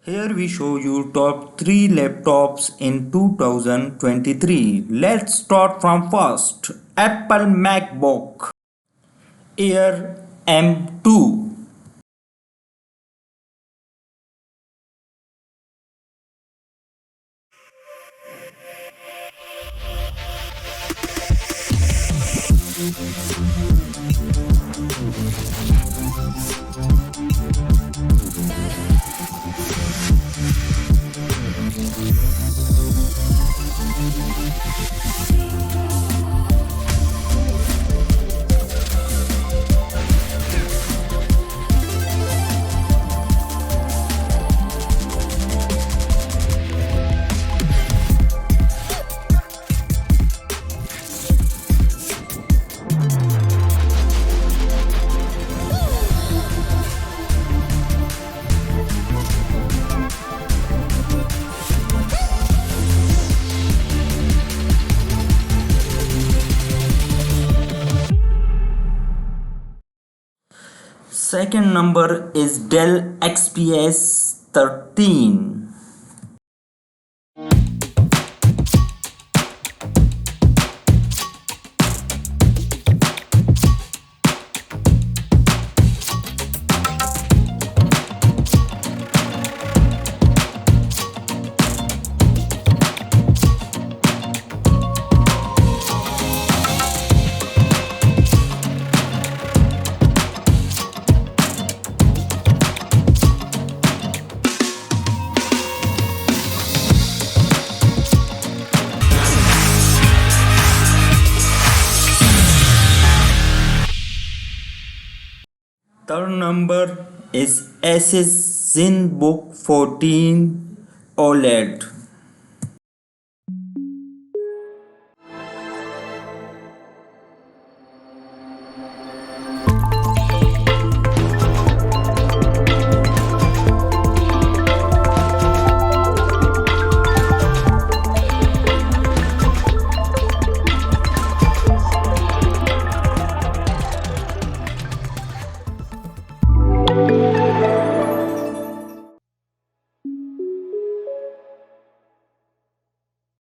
Here we show you top 3 laptops in 2023. Let's start from first. Apple MacBook Air M2. Second number is Dell XPS 13. Third number is ZenBook 14 OLED.